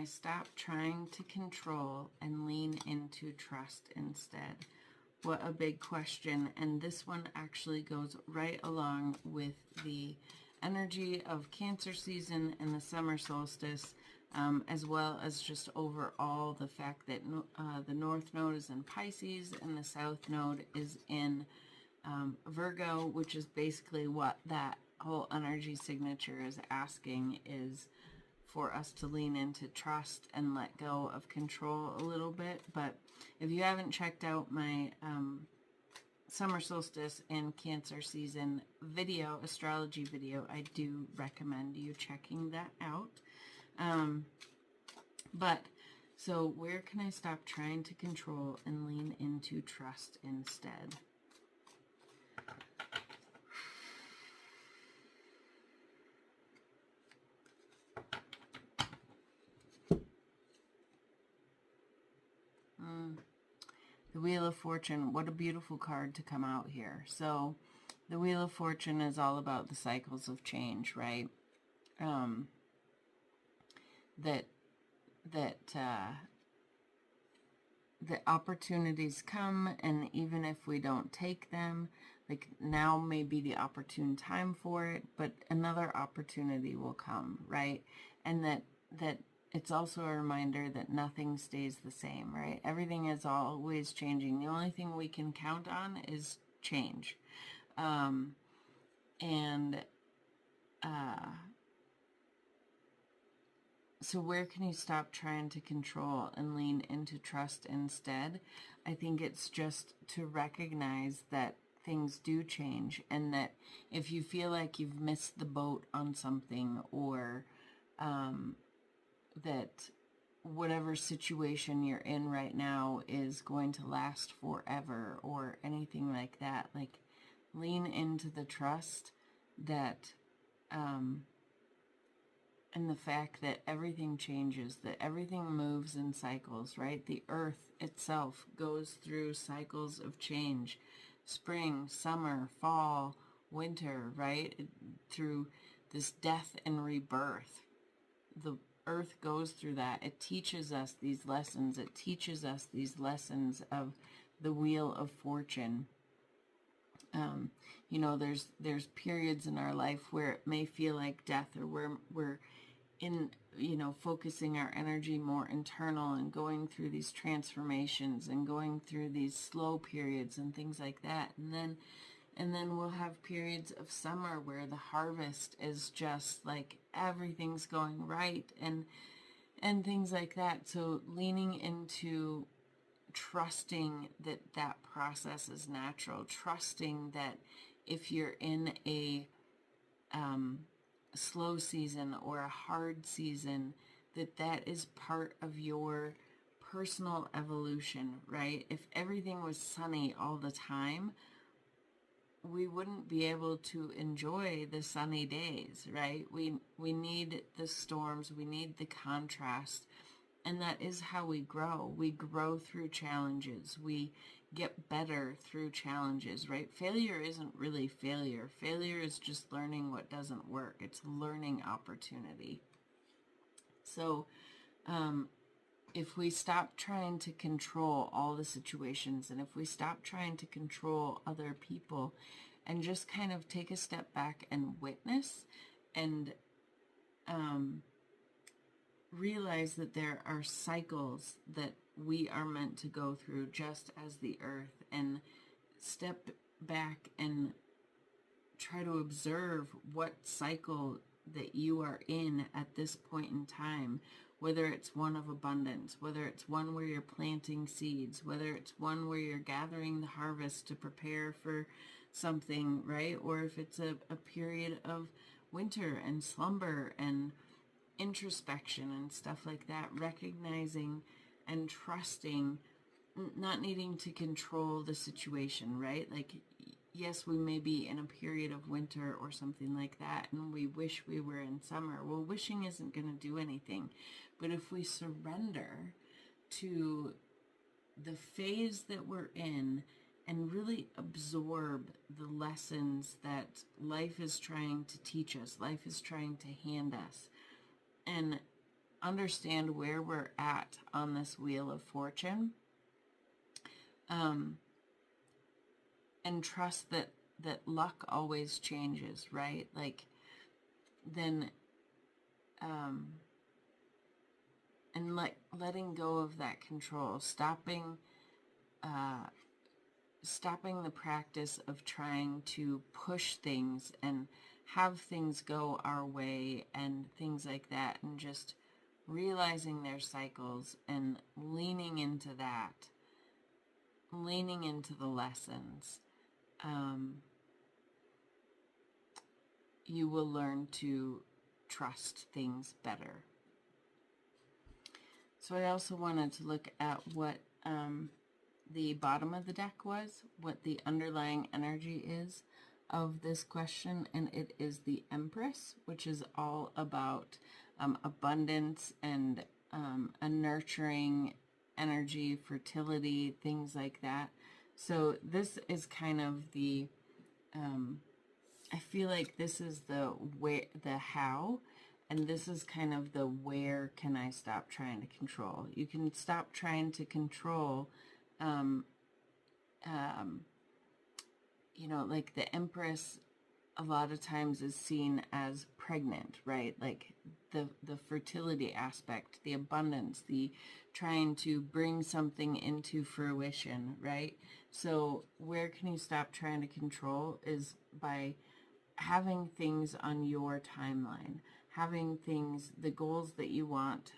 I stop trying to control and lean into trust instead? What a big question. And this one actually goes right along with the energy of Cancer season and the summer solstice, as well as just overall the fact that the North Node is in Pisces and the South Node is in Virgo, which is basically what that whole energy signature is asking, is for us to lean into trust and let go of control a little bit. But if you haven't checked out my summer solstice and Cancer season video, astrology video, I do recommend you checking that out. But so where can I stop trying to control and lean into trust instead? The Wheel of Fortune, what a beautiful card to come out here. So the Wheel of Fortune is all about the cycles of change, right? That the opportunities come, and even if we don't take them, like now may be the opportune time for it, but another opportunity will come, right? And that it's also a reminder that nothing stays the same, right? Everything is always changing. The only thing we can count on is change. So where can you stop trying to control and lean into trust instead? I think it's just to recognize that things do change, and that if you feel like you've missed the boat on something, or that whatever situation you're in right now is going to last forever or anything like that, like lean into the trust that and the fact that everything changes, that everything moves in cycles, right? The earth itself goes through cycles of change. Spring, summer, fall, winter, right? Through this death and rebirth. The earth goes through that. It teaches us these lessons. It teaches us these lessons of the Wheel of Fortune. You know, there's periods in our life where it may feel like death, or where we're in, you know, focusing our energy more internal and going through these transformations and going through these slow periods and things like that. And then we'll have periods of summer where the harvest is just like everything's going right, and things like that. So leaning into trusting that that process is natural, trusting that if you're in a slow season or a hard season, that is part of your personal evolution, right? If everything was sunny all the time, we wouldn't be able to enjoy the sunny days, right? We need the storms, we need the contrast, and that is how we grow. We grow through challenges. We get better through challenges, right? Failure isn't really failure. Failure is just learning what doesn't work. It's learning opportunity. So if we stop trying to control all the situations, and if we stop trying to control other people, and just kind of take a step back and witness, and realize that there are cycles that we are meant to go through just as the earth, and step back and try to observe what cycle that you are in at this point in time, whether it's one of abundance, whether it's one where you're planting seeds, whether it's one where you're gathering the harvest to prepare for something, right? Or if it's a period of winter and slumber and introspection and stuff like that, recognizing and trusting, not needing to control the situation, right? Like, yes, we may be in a period of winter or something like that, and we wish we were in summer. Well, wishing isn't going to do anything. But if we surrender to the phase that we're in and really absorb the lessons that life is trying to teach us, life is trying to hand us, and understand where we're at on this wheel of fortune, and trust that luck always changes, right? Like, then, and letting go of that control, stopping the practice of trying to push things and have things go our way and things like that, and just realizing their cycles and leaning into that, leaning into the lessons. You will learn to trust things better. So I also wanted to look at what the bottom of the deck was, what the underlying energy is of this question, and it is the Empress, which is all about abundance and a nurturing energy, fertility, things like that. So this is kind of the, I feel like this is the where, the how, and this is kind of the where can I stop trying to control. You can stop trying to control, you know, like the Empress a lot of times is seen as pregnant, right? Like the fertility aspect, the abundance, the trying to bring something into fruition, right? So where can you stop trying to control is by having things on your timeline, having things, the goals that you want,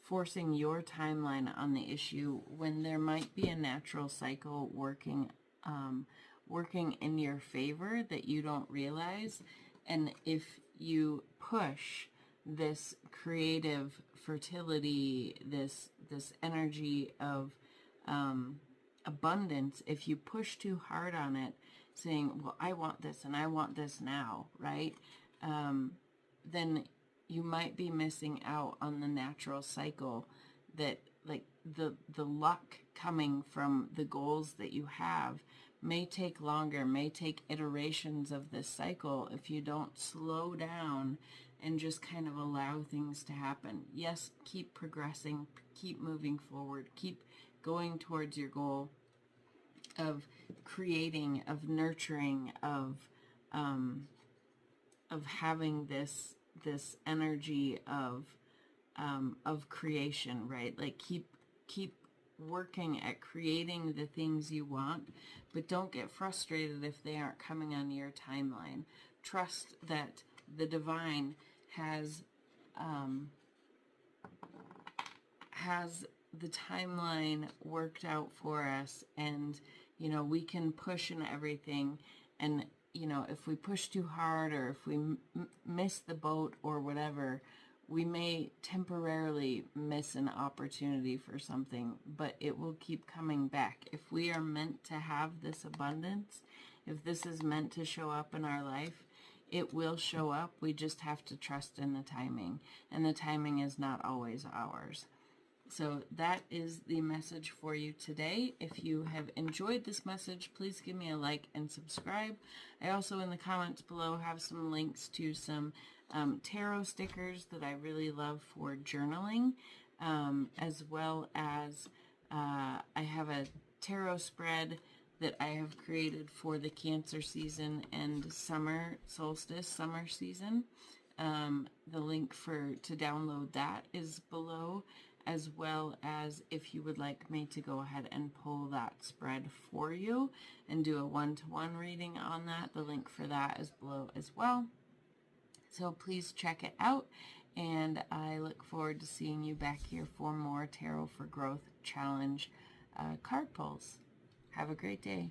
forcing your timeline on the issue when there might be a natural cycle working in your favor that you don't realize. And if you push this creative fertility, this energy of abundance, if you push too hard on it, saying, well, I want this and I want this now, right? Then you might be missing out on the natural cycle that, like, the luck coming from the goals that you have may take longer, may take iterations of this cycle if you don't slow down and just kind of allow things to happen. Yes, keep progressing, keep moving forward, keep going towards your goal of creating, of nurturing, of having this energy of creation, right? Like keep working at creating the things you want, but don't get frustrated if they aren't coming on your timeline. Trust that the divine has the timeline worked out for us, and you know, we can push and everything, and you know, if we push too hard or if we miss the boat or whatever, we may temporarily miss an opportunity for something, but it will keep coming back. If we are meant to have this abundance, if this is meant to show up in our life, it will show up. We just have to trust in the timing, and the timing is not always ours. So that is the message for you today. If you have enjoyed this message, please give me a like and subscribe. I also, in the comments below, have some links to some tarot stickers that I really love for journaling, as well as I have a tarot spread that I have created for the Cancer season and summer solstice, summer season. The link to download that is below, as well as if you would like me to go ahead and pull that spread for you and do a one-to-one reading on that, the link for that is below as well. So please check it out, and I look forward to seeing you back here for more Tarot for Growth Challenge card pulls. Have a great day.